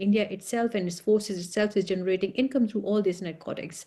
India itself and its forces itself is generating income through all these narcotics.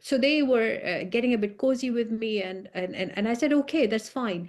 So they were getting a bit cozy with me, and I said okay, that's fine.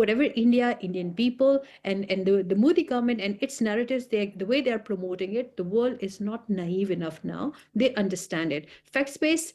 whatever Indian people and the Modi government and its narratives, the way they are promoting it, the world is not naive enough now. They understand it. Facts based,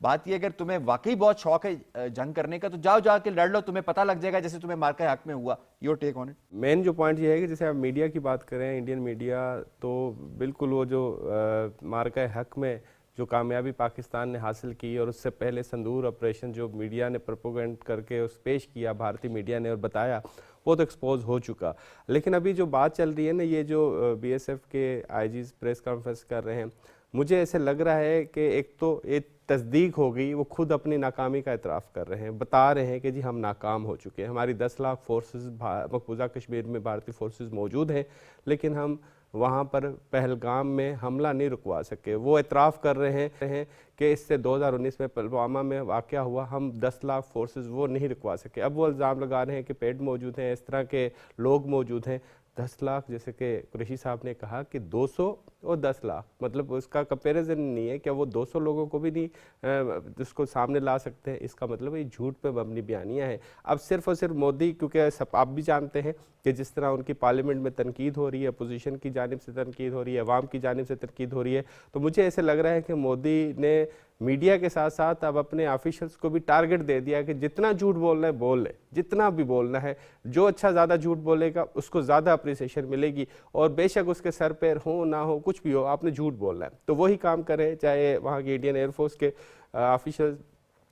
بات یہ اگر تمہیں واقعی بہت شوق ہے جنگ کرنے کا تو جاؤ جا کے لڑ لو, تمہیں پتہ لگ جائے گا جیسے تمہیں مارکہ حق میں ہوا. Your take on it. مین جو پوائنٹ یہ ہے کہ جیسے آپ میڈیا کی بات کریں, انڈین میڈیا تو بالکل وہ جو مارکہ حق میں جو کامیابی پاکستان نے حاصل کی, اور اس سے پہلے سندور آپریشن جو میڈیا نے پروپیگنڈ کر کے اس پیش کیا بھارتی میڈیا نے اور بتایا, وہ تو ایکسپوز ہو چکا. لیکن ابھی جو بات چل رہی ہے نا, یہ جو بی ایس ایف کے آئی جیز پریس کانفرنس کر رہے ہیں, مجھے ایسے لگ رہا ہے کہ ایک تو ایک تصدیق ہو گئی, وہ خود اپنی ناکامی کا اعتراف کر رہے ہیں, بتا رہے ہیں کہ جی ہم ناکام ہو چکے ہیں, ہماری 10 لاکھ فورسز مقبوضہ کشمیر میں بھارتی فورسز موجود ہیں, لیکن ہم وہاں پر پہلگام میں حملہ نہیں رکوا سکے. وہ اعتراف کر رہے ہیں کہ اس سے 2019 میں پلوامہ میں واقعہ ہوا, ہم 10 لاکھ فورسز وہ نہیں رکوا سکے. اب وہ الزام لگا رہے ہیں کہ پیڈ موجود ہیں, اس طرح کے لوگ موجود ہیں. 10 لاکھ جیسے کہ قریشی صاحب نے کہا کہ 200 اور 10 لاکھ, مطلب اس کا کمپیریزن نہیں ہے. کیا وہ 200 لوگوں کو بھی نہیں اس کو سامنے لا سکتے ہیں؟ اس کا مطلب یہ جھوٹ پہ مبنی بیانیاں ہیں. اب صرف اور صرف مودی, کیونکہ آپ بھی جانتے ہیں کہ جس طرح ان کی پارلیمنٹ میں تنقید ہو رہی ہے, اپوزیشن کی جانب سے تنقید ہو رہی ہے, عوام کی جانب سے تنقید ہو رہی ہے, تو مجھے ایسے لگ رہا ہے کہ مودی نے میڈیا کے ساتھ ساتھ اب اپنے آفیشلز کو بھی ٹارگٹ دے دیا کہ جتنا جھوٹ بولنا ہے بول لیں, جتنا بھی بولنا ہے, جو اچھا زیادہ جھوٹ بولے گا اس کو زیادہ اپریسیشن ملے گی, اور بے شک اس کے سر پیر ہو نہ ہو کچھ بھی ہو, آپ نے جھوٹ بولنا ہے. تو وہی کام کریں, چاہے وہاں کی انڈین ایئر فورس کے آفیشلز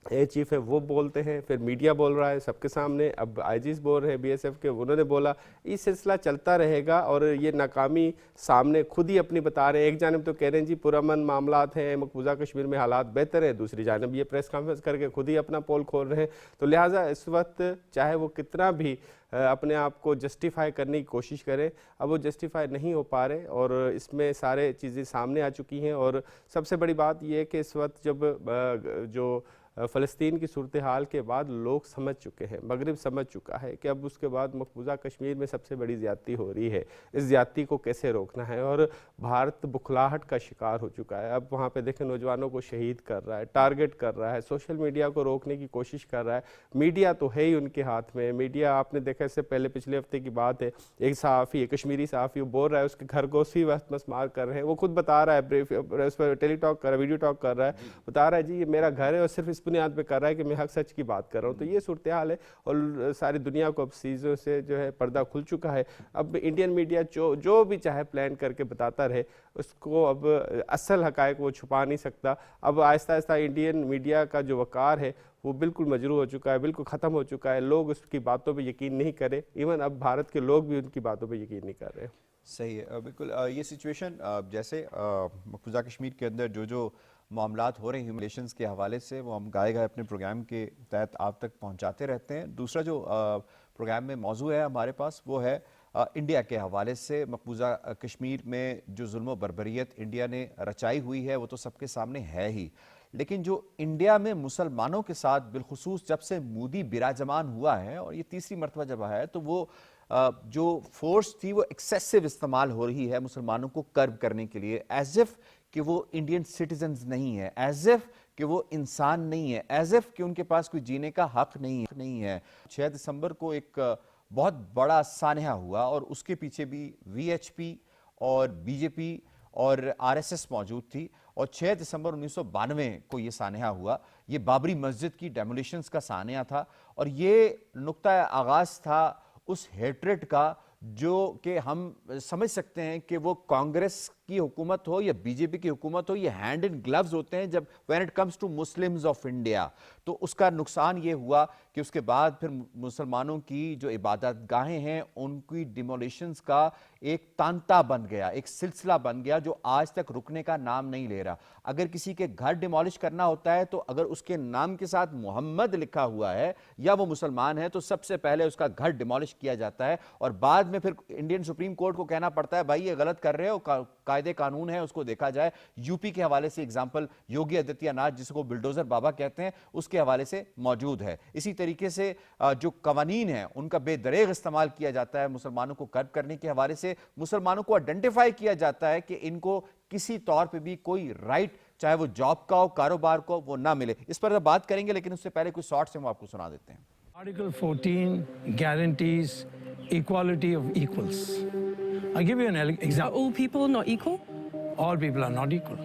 ایئر چیف ہے وہ بولتے ہیں, پھر میڈیا بول رہا ہے سب کے سامنے, اب آئی جیز بول رہے ہیں بی ایس ایف کے, انہوں نے بولا. یہ سلسلہ چلتا رہے گا, اور یہ ناکامی سامنے خود ہی اپنی بتا رہے ہیں. ایک جانب تو کہہ رہے ہیں جی پرامن معاملات ہیں, مقبوضہ کشمیر میں حالات بہتر ہیں, دوسری جانب یہ پریس کانفرنس کر کے خود ہی اپنا پول کھول رہے ہیں. تو لہٰذا اس وقت چاہے وہ کتنا بھی اپنے آپ کو جسٹیفائی کرنے کی کوشش کرے, اب وہ جسٹیفائی نہیں ہو پا رہے, اور اس میں سارے چیزیں سامنے آ چکی ہیں. اور سب سے بڑی بات یہ ہے کہ اس وقت جب جو فلسطین کی صورتحال کے بعد لوگ سمجھ چکے ہیں, مغرب سمجھ چکا ہے کہ اب اس کے بعد مقبوضہ کشمیر میں سب سے بڑی زیادتی ہو رہی ہے, اس زیادتی کو کیسے روکنا ہے. اور بھارت بکھلاہٹ کا شکار ہو چکا ہے. اب وہاں پہ دیکھیں نوجوانوں کو شہید کر رہا ہے, ٹارگٹ کر رہا ہے, سوشل میڈیا کو روکنے کی کوشش کر رہا ہے. میڈیا تو ہے ہی ان کے ہاتھ میں. میڈیا آپ نے دیکھا, اس سے پہلے پچھلے ہفتے کی بات ہے, ایک صحافی, ایک کشمیری صحافی, وہ بول رہا ہے اس کے گھر کو اسی وقت مسمار کر رہے ہیں. وہ خود بتا رہا ہے, اس پر ٹیلی ٹاک کر رہا ہے, ویڈیو ٹاک کر رہا ہے, بتا رہا ہے جی یہ میرا گھر ہے, اور صرف اس بنیاد پہ کر رہا ہے کہ میں حق سچ کی بات کر رہا ہوں. تو یہ صورتحال ہے, اور ساری دنیا کو اب چیزوں سے جو ہے پردہ کھل چکا ہے. اب انڈین میڈیا جو بھی چاہے پلان کر کے بتاتا رہے, اس کو اب اصل حقائق وہ چھپا نہیں سکتا. اب آہستہ آہستہ انڈین میڈیا کا جو وقار ہے وہ بالکل مجروح ہو چکا ہے, بالکل ختم ہو چکا ہے. لوگ اس کی باتوں پہ یقین نہیں کرے, ایون اب بھارت کے لوگ بھی ان کی باتوں پہ یقین نہیں کر رہے. صحیح ہے, بالکل. یہ سچویشن جیسے مقبوضہ کشمیر کے اندر جو معاملات ہو رہے ہیں ہیومن کے حوالے سے, وہ ہم گائے اپنے پروگرام کے تحت آپ تک پہنچاتے رہتے ہیں. دوسرا جو پروگرام میں موضوع ہے ہمارے پاس وہ ہے انڈیا کے حوالے سے. مقبوضہ کشمیر میں جو ظلم و بربریت انڈیا نے رچائی ہوئی ہے وہ تو سب کے سامنے ہے ہی, لیکن جو انڈیا میں مسلمانوں کے ساتھ بالخصوص جب سے مودی براجمان ہوا ہے, اور یہ تیسری مرتبہ جب آیا ہے, تو وہ جو فورس تھی وہ ایکسیسو استعمال ہو رہی ہے مسلمانوں کو کرب کرنے کے لیے, ایز اف کہ وہ انڈین سٹیزنز نہیں ہے, ایز اف کہ وہ انسان نہیں ہے, ایز اف کہ ان کے پاس کوئی جینے کا حق نہیں ہے. 6 دسمبر کو ایک بہت بڑا سانحہ ہوا, اور اس کے پیچھے بھی وی ایچ پی اور بی جے پی اور آر ایس ایس موجود تھی. اور 6 دسمبر 1992 کو یہ سانحہ ہوا. یہ بابری مسجد کی ڈیمولیشنز کا سانحہ تھا, اور یہ نقطہ آغاز تھا اس ہیٹریٹ کا جو کہ ہم سمجھ سکتے ہیں کہ وہ کانگریس کی حکومت ہو یا بی جے پی کی حکومت ہو, یہ ہینڈ ان گلوز ہوتے ہیں جب when it comes to Muslims of India. تو اس کا نقصان یہ ہوا کہ اس کے بعد پھر مسلمانوں کی جو عبادت گاہیں ہیں ان کی ڈیمولیشنز کا ایک تانتا بن گیا, ایک سلسلہ بن گیا جو آج تک رکنے کا نام نہیں لے رہا. اگر کسی کے گھر ڈیمولش کرنا ہوتا ہے تو اگر اس کے نام کے ساتھ محمد لکھا ہوا ہے یا وہ مسلمان ہے تو سب سے پہلے اس کا گھر ڈیمولش کیا جاتا ہے, اور بعد میں پھر انڈین سپریم کورٹ کو کہنا پڑتا ہے بھائی یہ غلط کر رہے ہو, قاعدے قانون ہے اس کو دیکھا جائے. یو پی کے حوالے سے اگزامپل یوگی آدتیہ ناتھ جس کو بلڈوزر بابا کہتے ہیں اس کے حوالے سے موجود ہے. اسی طریقے سے جو قوانین ہیں ان کا بے دریغ استعمال کیا جاتا ہے مسلمانوں کو کرب کرنے کے حوالے سے. مسلمانوں کو آئیڈینٹیفائی کیا جاتا ہے کہ ان کو کسی طور پہ بھی کوئی رائٹ, چاہے وہ جاب کا ہو, کاروبار کو, وہ نہ ملے. اس پر بات کریں گے, لیکن اس سے پہلے کچھ شارٹس ہم آپ کو سنا دیتے ہیں. Article 14 guarantees equality of equals. I'll give you an Are example. all people not equal? All people are not equal.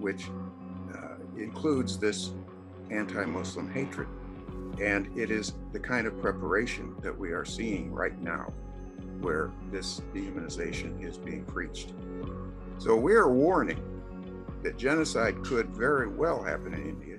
which includes this anti-Muslim hatred. And it is the kind of preparation that we are seeing right now, where this dehumanization is being preached. So we are warning that genocide could very well happen in India.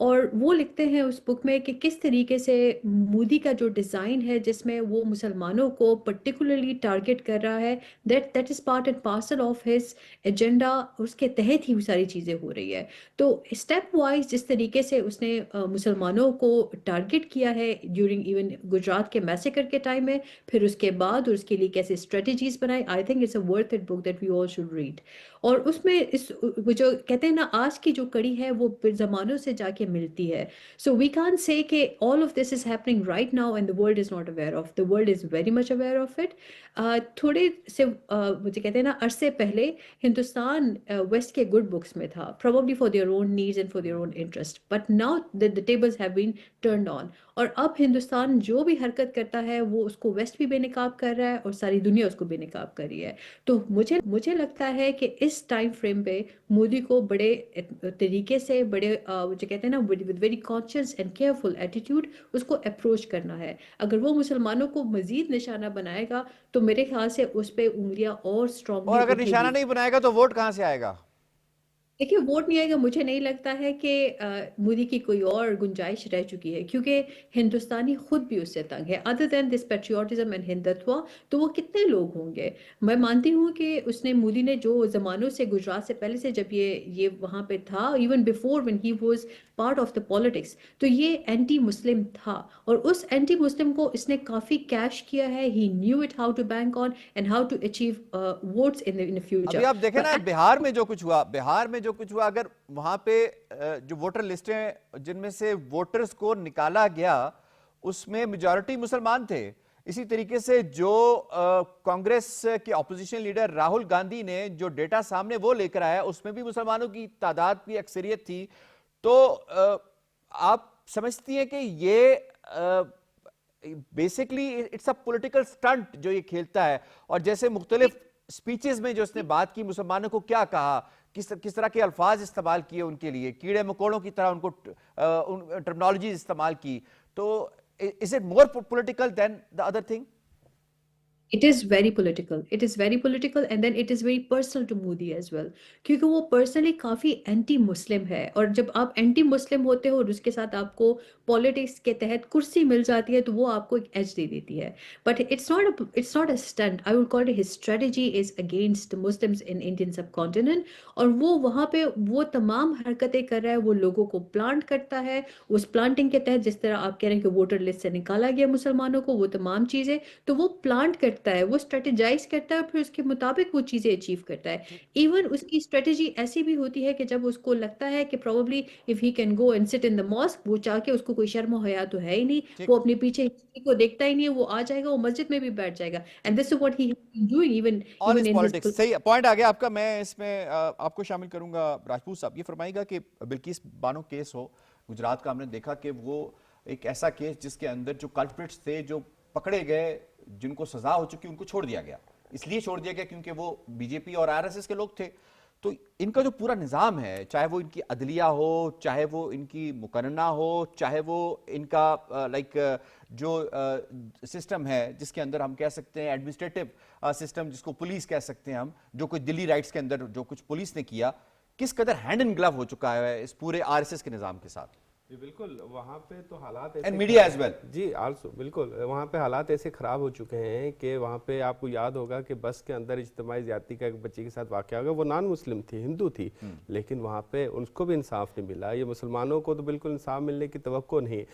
اور وہ لکھتے ہیں اس بک میں کہ کس طریقے سے مودی کا جو ڈیزائن ہے جس میں وہ مسلمانوں کو پرٹیکولرلی ٹارگٹ کر رہا ہے، that is part and parcel of his agenda, اس کے تحت ہی وہ ساری چیزیں ہو رہی ہے. تو اسٹیپ وائز جس طریقے سے اس نے مسلمانوں کو ٹارگٹ کیا ہے ڈیورنگ ایون گجرات کے میسیکر کے ٹائم میں، پھر اس کے بعد اور اس کے لیے کیسے اسٹریٹجیز بنائی، I think it's a worth it book that we all should read. اور اس میں وہ جو کہتے ہیں نا آج کی جو کڑی ہے وہ زمانوں سے جا کے ملتی ہے. سو وی کان سے کہ all of this is happening right now and the world is not aware of, the world is very much aware of it. تھوڑے سے مجھے کہتے ہیں نا عرصے پہلے ہندوستان ویسٹ کے گڈ بکس میں تھا، probably for their own needs and for their own interest, but now the tables have been turned on. اور اب ہندوستان جو بھی حرکت کرتا ہے وہ اس کو ویسٹ بھی بے نقاب کر رہا ہے اور ساری دنیا اس کو بے نقاب کر رہی ہے. تو مجھے لگتا ہے کہ اس ٹائم فریم پہ مودی کو بڑے طریقے سے بڑے جو کہتے ہیں نا with very conscious and careful attitude اس کو اپروچ کرنا ہے. اگر وہ مسلمانوں کو مزید نشانہ بنائے گا تو میرے خیال سے اس پہ انگلیاں اور اسٹرانگ. اور اگر نشانہ نہیں بنائے گا تو ووٹ کہاں سے آئے گا؟ دیکھیے ووٹ نہیں آئے گا، مجھے نہیں لگتا ہے کہ مودی کی کوئی اور گنجائش رہ چکی ہے، کیونکہ ہندوستانی خود بھی اس سے تنگ ہے. Other than this patriotism and Hindutva تو وہ کتنے لوگ ہوں گے. میں مانتی ہوں کہ اس نے مودی نے جو زمانوں سے گجرات سے پہلے سے جب یہ وہاں پہ تھا، even before when he was part of the politics، تو یہ اینٹی مسلم تھا اور اس اینٹی مسلم کو اس نے کافی کیش کیا ہے. he knew it how to bank on and how to achieve votes in the future. ابھی آپ دیکھیں نا بہار میں جو کچھ ہوا، اگر وہاں پہ جو ووٹر لسٹیں جن میں سے ووٹرز کو نکالا گیا اس میں میجورٹی مسلمان تھے. اسی طریقے سے جو کانگریس کے اپوزیشن لیڈر راہل گاندھی نے جو ڈیٹا سامنے وہ لے کر آیا اس میں بھی مسلمانوں کی تعداد بھی اکثریت تھی. تو آپ سمجھتی ہیں کہ یہ basically it's a political stunt جو یہ کھیلتا ہے؟ اور جیسے مختلف سپیچز میں جو اس نے بات کی، مسلمانوں کو کیا کہا، کس طرح کے الفاظ استعمال کیے ان کے لیے، کیڑے مکوڑوں کی طرح ان کو ٹرمنالوجیز استعمال کی، تو is it more political than the other thing? It is very political. It is very political and then it is very personal to Modi as well. کیونکہ وہ personally کافی اینٹی مسلم ہے، اور جب آپ اینٹی مسلم ہوتے ہو اور اس کے ساتھ آپ کو پالیٹکس کے تحت کرسی مل جاتی ہے تو وہ آپ کو ایک ایج دے دیتی ہے. But it's not a stunt. I would call it his strategy is against Muslims in Indian subcontinent. اور وہ وہاں پہ وہ تمام حرکتیں کر رہا ہے، وہ لوگوں کو پلانٹ کرتا ہے. اس پلانٹنگ کے تحت جس طرح آپ کہہ رہے ہیں کہ ووٹر لسٹ سے نکالا گیا مسلمانوں کو، وہ تمام چیزیں تو وہ پلانٹ کرتا ہے، وہ اسٹریٹجائز کرتا ہے اور پھر اس کے مطابق وہ چیزیں اچیو کرتا ہے. ایون اس کی اسٹریٹجی ایسی بھی ہوتی ہے کہ جب اس کو لگتا ہے کہ probably if he can go and sit in the mosque، وہ چاہ کے اس کو کوئی شرم و حیا تو ہے ہی نہیں، وہ اپنے پیچھے کو دیکھتا ہی نہیں ہے، وہ آ جائے گا، وہ مسجد میں بھی بیٹھ جائے گا. and this is what he has been doing even in politics. صحیح پوائنٹ آ گیا آپ کا. میں اس میں آپ کو شامل کروں گا. راجپوت صاحب یہ فرمائے گا کہ بلقیس بانو کیس ہو گجرات کا، ہم نے دیکھا کہ وہ ایک ایسا کیس جس کے اندر جو کلپریٹس تھے، جو پکڑے گئے، جن کو سزا ہو چکی، ان کو چھوڑ دیا گیا. اس لیے چھوڑ دیا گیا کیونکہ وہ بی جے پی اور آر ایس ایس کے لوگ تھے. تو ان کا جو پورا نظام ہے، چاہے وہ ان کی عدلیہ ہو، چاہے وہ ان کی مقننہ ہو، چاہے وہ ان کا لائک جو سسٹم ہے جس کے اندر ہم کہہ سکتے ہیں ایڈمنسٹریٹو سسٹم، جس کو پولیس کہہ سکتے ہیں ہم، جو کچھ دلی رائٹس کے اندر جو کچھ پولیس نے کیا، کس قدر ہینڈ ان گلو ہو چکا ہے اس پورے آر ایس ایس کے نظام کے ساتھ. جی بالکل، وہاں پہ تو حالات اینڈ میڈیا ایز ویل. جی آلسو بالکل وہاں پہ حالات ایسے خراب ہو چکے ہیں کہ وہاں پہ آپ کو یاد ہوگا کہ بس کے اندر اجتماعی زیادتی کا ایک بچی کے ساتھ واقعہ ہوگا. وہ نان مسلم تھی، ہندو تھی، لیکن وہاں پہ ان کو بھی انصاف نہیں ملا. یہ مسلمانوں کو تو بالکل انصاف ملنے کی توقع نہیں.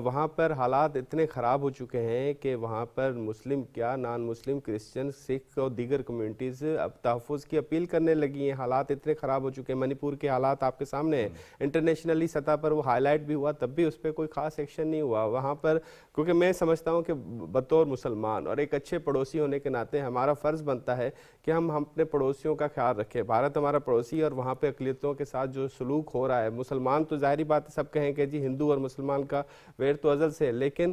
وہاں پر حالات اتنے خراب ہو چکے ہیں کہ وہاں پر مسلم کیا، نان مسلم، کرسچن، سکھ اور دیگر کمیونٹیز اب تحفظ کی اپیل کرنے لگی ہیں. حالات اتنے خراب ہو چکے ہیں. منی پور کے حالات آپ کے سامنے ہیں. انٹرنیشنلی سطح پر وہ ہائی لائٹ بھی ہوا، تب بھی اس پہ کوئی خاص ایکشن نہیں ہوا وہاں پر. کیونکہ میں سمجھتا ہوں کہ بطور مسلمان اور ایک اچھے پڑوسی ہونے کے ناطے ہمارا فرض بنتا ہے کہ ہم اپنے پڑوسیوں کا خیال رکھیں. بھارت ہمارا پڑوسی، اور وہاں پہ اقلیتوں کے ساتھ جو سلوک ہو رہا ہے، مسلمان تو ظاہری بات ہے سب کہیں کہ جی ہندو اور مسلمان کا ویر تو ازل سے ہے، لیکن